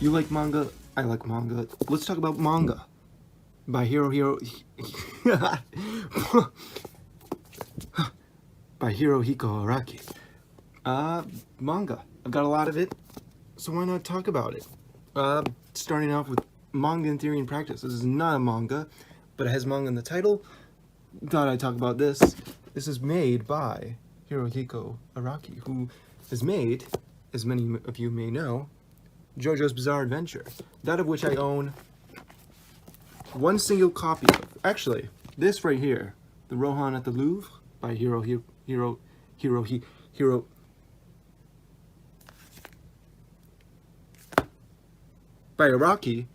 You like manga? I like manga. Let's talk about manga by Hirohiko Araki. Manga. I've got a lot of it, so why not talk about it? Starting off with Manga in Theory and Practice. This is not a manga, but it has manga in the title. Thought I'd talk about this. This is made by Hirohiko Araki, who has made, as many of you may know, JoJo's Bizarre Adventure, that of which I own one single copy of. Actually, this right here, The Rohan at the Louvre by by Araki,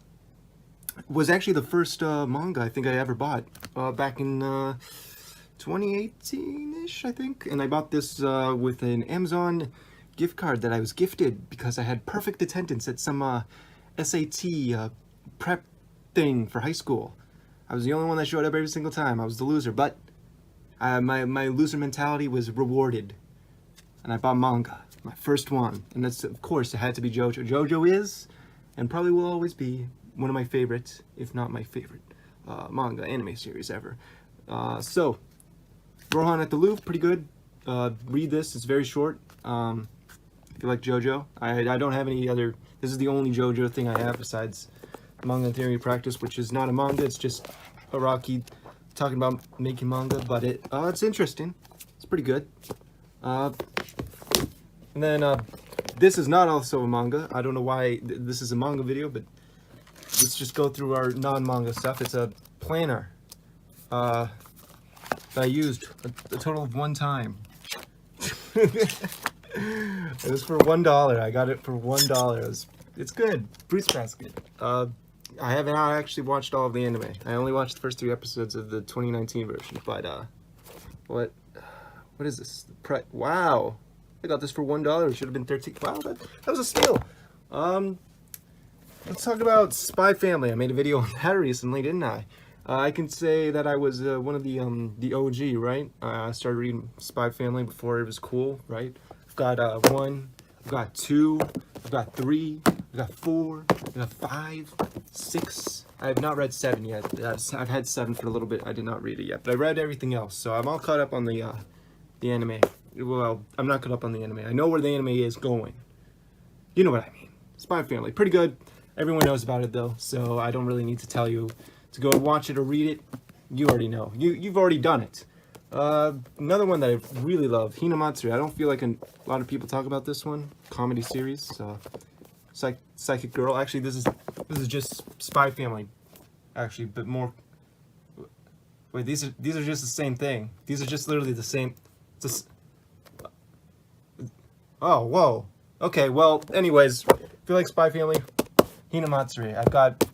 was actually the first manga I think I ever bought back in 2018-ish, I think. And I bought this with an Amazon gift card that I was gifted because I had perfect attendance at some SAT prep thing for high school. I was the only one that showed up every single time. I was the loser, but my loser mentality was rewarded. And I bought manga, my first one. And that's, of course, it had to be JoJo. JoJo is, and probably will always be, one of my favorites, if not my favorite, manga anime series ever. So, Rohan at the Louvre, pretty good. Read this, it's very short. If you like JoJo, I don't have any other, this is the only JoJo thing I have besides Manga in Theory and Practice, which is not a manga, it's just Araki talking about making manga, but it's interesting. It's pretty good. And then, this is not also a manga. I don't know why this is a manga video, but let's just go through our non-manga stuff. It's a planner that I used a total of one time. It was for $1. I got it for $1. It's good. Fruits Basket. I have not actually watched all of the anime. I only watched the first 3 episodes of the 2019 version. But what is this? Wow, I got this for $1. It should have been $13. Wow, that was a steal. Let's talk about Spy Family. I made a video on that recently, didn't I? I can say that I was one of the OG, right? I started reading Spy Family before it was cool, right? I've got 1, I've got 2, I've got 3, I've got 4, I've got 5, 6. I have not read 7 yet. I've had 7 for a little bit. I did not read it yet, but I read everything else, so I'm all caught up on the anime. Well, I'm not caught up on the anime. I know where the anime is going. You know what I mean. Spy Family, pretty good. Everyone knows about it though, so I don't really need to tell you to go watch it or read it. You already know. You've already done it. Another one that I really love, Hinamatsuri. I don't feel like a lot of people talk about this one. Comedy series. Psychic Girl. Actually, this is just Spy Family. Actually, but more. Wait, these are just the same thing. These are just literally the same. Oh, whoa. Okay, well, anyways, if you like Spy Family, Hinamatsuri. I've got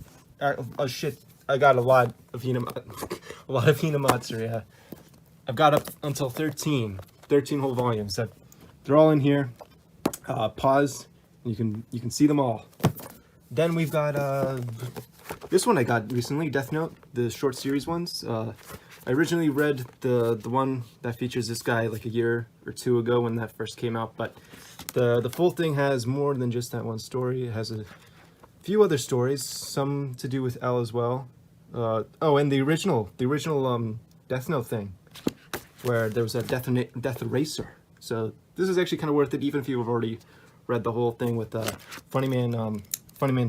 I got a lot of Hinamatsuri. I've got up until 13 whole volumes. They're all in here. Pause. You can see them all. Then we've got this one I got recently, Death Note, the short series ones. I originally read the one that features this guy like a year or 2 ago when that first came out, but the full thing has more than just that one story. It has a few other stories, some to do with L as well. Oh, and the original Death Note thing, where there was a Death Eraser. So this is actually kind of worth it, even if you've already read the whole thing with Funny Man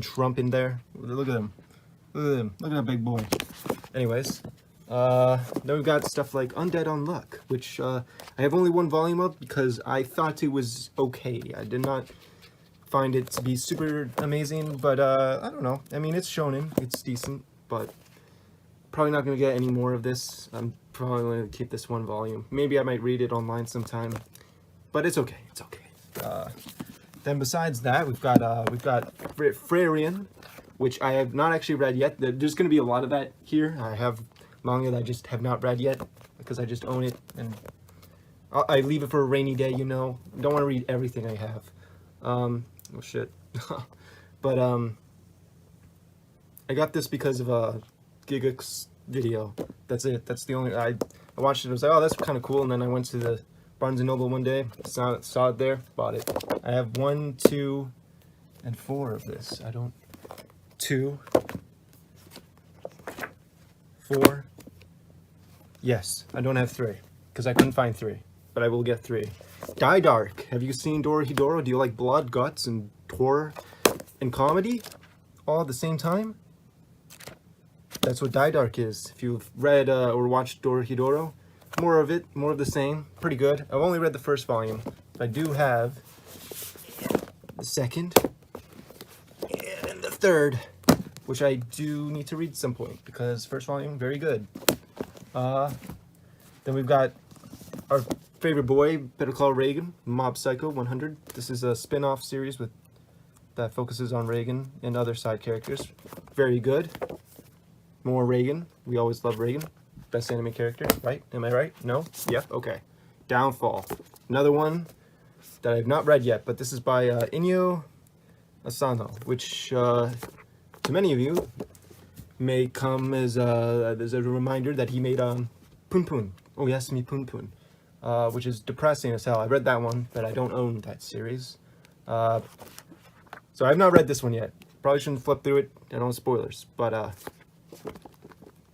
Trump in there. Look at him. Look at that big boy. Anyways, then we've got stuff like Undead Unluck, which I have only 1 volume of because I thought it was okay. I did not find it to be super amazing, but I don't know. I mean, it's shonen, it's decent, but probably not going to get any more of this. I'm probably going to keep this 1 volume. Maybe I might read it online sometime, but it's okay. It's okay. Then besides that, we've got Frarian, which I have not actually read yet. There's going to be a lot of that here. I have manga that I just have not read yet because I just own it and I leave it for a rainy day. You know, don't want to read everything I have. Oh shit. But I got this because of a Gigax video. That's it. That's the only I watched it. I was like, oh, that's kind of cool. And then I went to the Barnes & Noble one day, saw it there, bought it. I have 1, 2, and 4 of this. I don't... 2, 4. Yes, I don't have 3 because I couldn't find 3, but I will get 3. Die Dark. Have you seen Dorohedoro? Do you like blood, guts, and horror and comedy all at the same time? That's what Die Dark is. If you've read or watched Dorohedoro, more of it, more of the same. Pretty good. I've only read the first volume. I do have the second and the third, which I do need to read at some point because first volume, very good. Then we've got our favorite boy, Better Call Reagan, Mob Psycho 100. This is a spin-off series that focuses on Reagan and other side characters. Very good. More Reagan. We always love Reagan. Best anime character, right? Am I right? No? Yep, okay. Downfall. Another one that I've not read yet, but this is by Inyo Asano, which to many of you may come as a reminder that he made Pun Pun. Oh yes, me Pun Pun. Which is depressing as hell. I read that one, but I don't own that series. So I've not read this one yet. Probably shouldn't flip through it. I don't want spoilers, but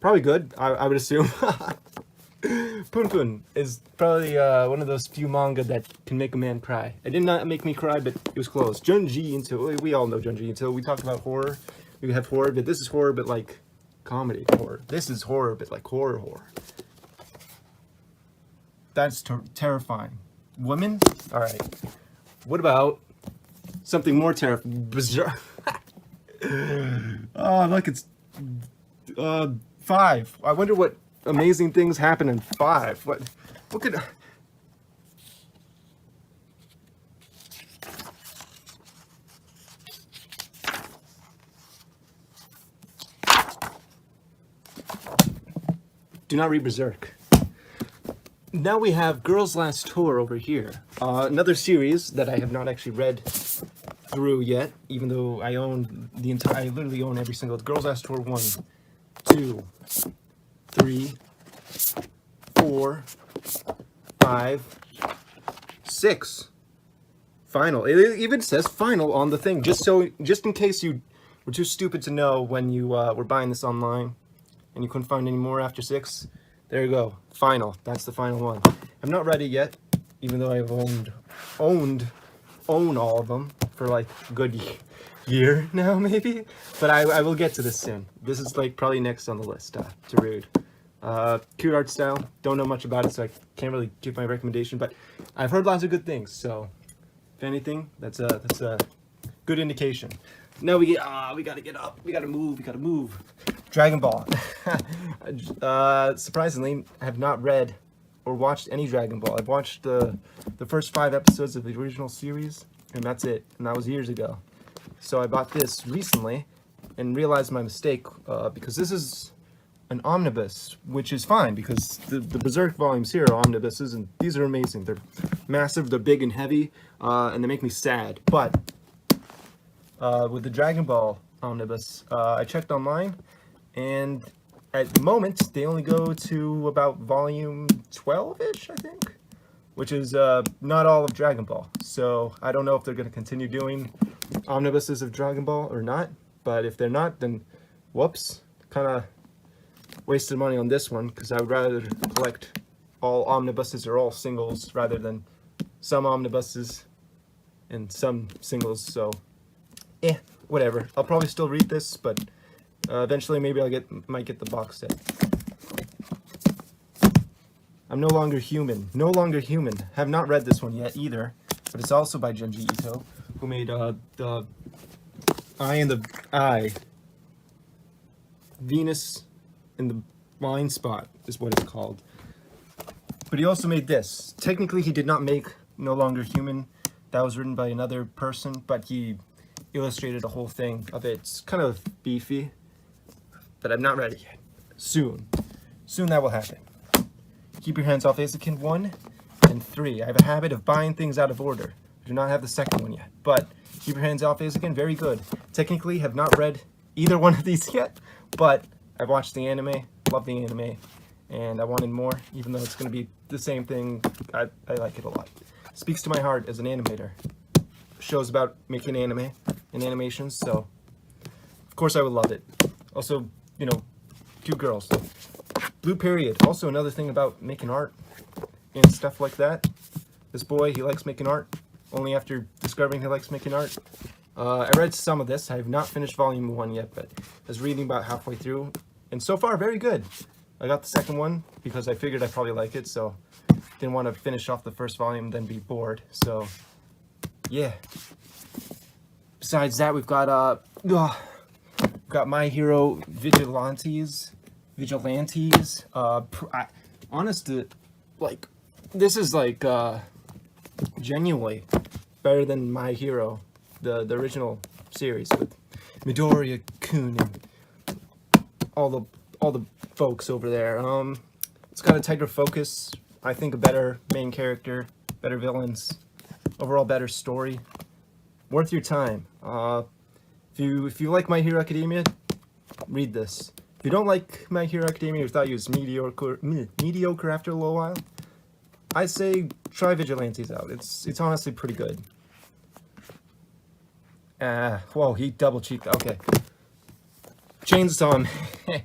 probably good, I would assume. Pun Pun is probably one of those few manga that can make a man cry. It did not make me cry, but it was close. Junji Ito, we all know Junji Ito. We talked about horror. We have horror, but this is horror, but like comedy horror. This is horror, but like horror. That's terrifying. Women? All right. What about something more terrifying? Berserk. Oh, look, it's 5. I wonder what amazing things happen in 5. What could... Do not read Berserk. Now we have Girls Last Tour over here. Another series that I have not actually read through yet, even though I own the entire... I literally own every single... Girls Last Tour 1, 2, 3, 4, 5, 6. Final. It even says final on the thing, just in case you were too stupid to know when you were buying this online and you couldn't find any more after 6. There you go. Final. That's the final one. I've not read it yet, even though I've own all of them for like a good year now, maybe. But I will get to this soon. This is like probably next on the list to read. Cute art style. Don't know much about it, so I can't really give my recommendation. But I've heard lots of good things. So if anything, that's a good indication. Now we gotta get up. We gotta move. Dragon Ball. Surprisingly, I have not read or watched any Dragon Ball. I've watched the first 5 episodes of the original series, and that's it. And that was years ago. So I bought this recently and realized my mistake because this is an omnibus, which is fine because the Berserk volumes here are omnibuses, and these are amazing. They're massive, they're big and heavy, and they make me sad. But with the Dragon Ball omnibus, I checked online, and at the moment they only go to about volume 12-ish, I think, which is not all of Dragon Ball. So I don't know if they're going to continue doing omnibuses of Dragon Ball or not, but if they're not, then whoops, kind of wasted money on this one, because I would rather collect all omnibuses or all singles rather than some omnibuses and some singles. So whatever. I'll probably still read this, but eventually maybe might get the box set. I'm No Longer Human. No Longer Human. Have not read this one yet either, but it's also by Junji Ito, who made the Eye in the Eye. Venus in the Blind Spot is what it's called. But he also made this. Technically, he did not make No Longer Human. That was written by another person, but he illustrated the whole thing of it. It's kind of beefy, but I'm not ready yet. Soon that will happen. Keep Your Hands Off Eizouken 1 and 3. I have a habit of buying things out of order. I do not have the second one yet, but Keep Your Hands Off Eizouken, very good. Technically, have not read either one of these yet, but I've watched the anime, love the anime, and I wanted more, even though it's going to be the same thing. I like it a lot. Speaks to my heart as an animator. Shows about making anime. in animations, so of course I would love it. Also, you know, cute girls. Blue Period, also another thing about making art and stuff like that. This boy, he likes making art, only after discovering he likes making art. I read some of this. I have not finished volume 1 yet, but I was reading about halfway through, and so far, very good. I got the second one because I figured I'd probably like it, so didn't want to finish off the first volume, then be bored, so yeah. Besides that, we've got My Hero Vigilantes. Honest to, like, this is like genuinely better than My Hero, the original series with Midoriya Kun and all the folks over there. It's got a tighter focus. I think a better main character, better villains, overall better story. Worth your time. If you like My Hero Academia, read this. If you don't like My Hero Academia, or thought you was mediocre after a little while, I say try Vigilantes out. It's honestly pretty good. Whoa, he double cheeked. Okay. Chainsaw Man.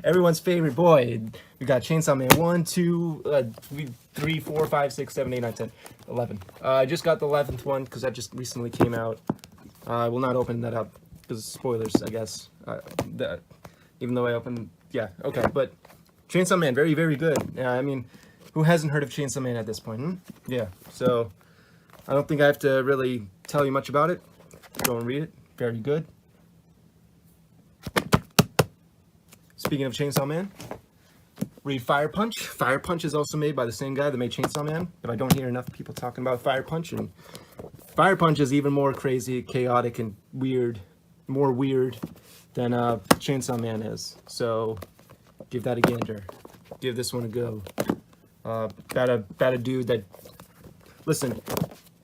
Everyone's favorite boy. We got Chainsaw Man 1, 2, 3, 4, 5, 6, 7, 8, 9, 10, 11. I just got the 11th one because that just recently came out. I will not open that up because spoilers, I guess. Even though I opened, yeah, okay. But Chainsaw Man, very, very good. Yeah, I mean, who hasn't heard of Chainsaw Man at this point? Yeah, so I don't think I have to really tell you much about it. Go and read it. Very good. Speaking of Chainsaw Man, read Fire Punch. Fire Punch is also made by the same guy that made Chainsaw Man, but I don't hear enough people talking about Fire Punch, and Fire Punch is even more crazy, chaotic, and weird, more weird than Chainsaw Man is. So give that a gander. Give this one a go. About a dude that, listen,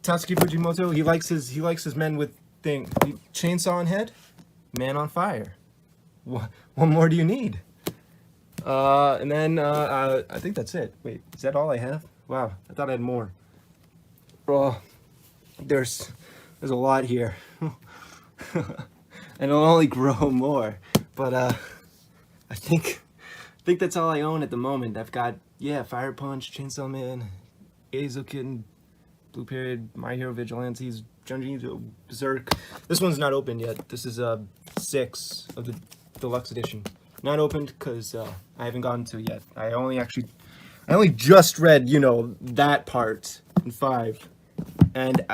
Tatsuki Fujimoto, he likes his men with chainsaw on head, man on fire. What more do you need? And then I think that's it. Wait, is that all I have? Wow, I thought I had more. Oh, there's a lot here, and it'll only grow more. But I think that's all I own at the moment. I've got, yeah, Fire Punch, Chainsaw Man, Eizouken, Blue Period, My Hero Vigilantes, Junji, Berserk. This one's not opened yet. This is 6 of the deluxe edition. Not opened because I haven't gotten to it yet. I only just read, you know, that part in 5. And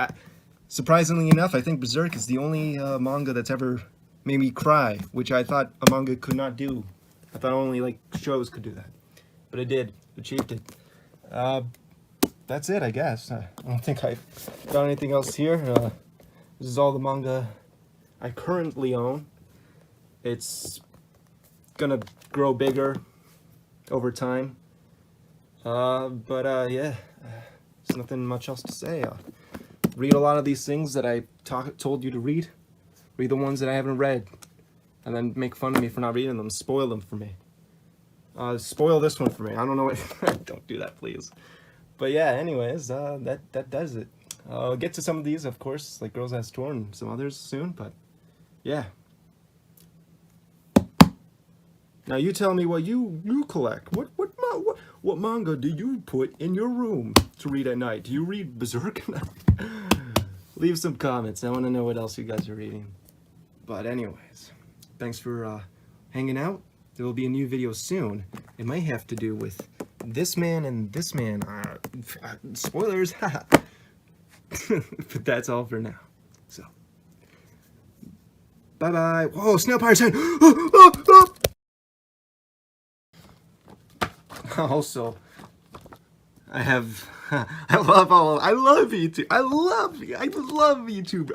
surprisingly enough, I think Berserk is the only manga that's ever made me cry, which I thought a manga could not do. I thought only like shows could do that, but it did. Achieved it. That's it, I guess. I don't think I've got anything else here. This is all the manga I currently own. It's gonna grow bigger over time. Yeah, there's nothing much else to say. Read a lot of these things that I told you to read. Read the ones that I haven't read, and then make fun of me for not reading them. Spoil them for me. Spoil this one for me. I don't know what. Don't do that, please. But yeah, anyways, that does it. I'll get to some of these, of course, like Girls Last Tour and some others soon. But yeah. Now you tell me what you collect. What manga do you put in your room to read at night? Do you read Berserk? Leave some comments. I want to know what else you guys are reading. But anyways, thanks for hanging out. There will be a new video soon. It might have to do with this man and this man. Spoilers. But that's all for now. So, bye bye. Whoa, Snail Pirate's hand. Also, I love YouTube. I love YouTube.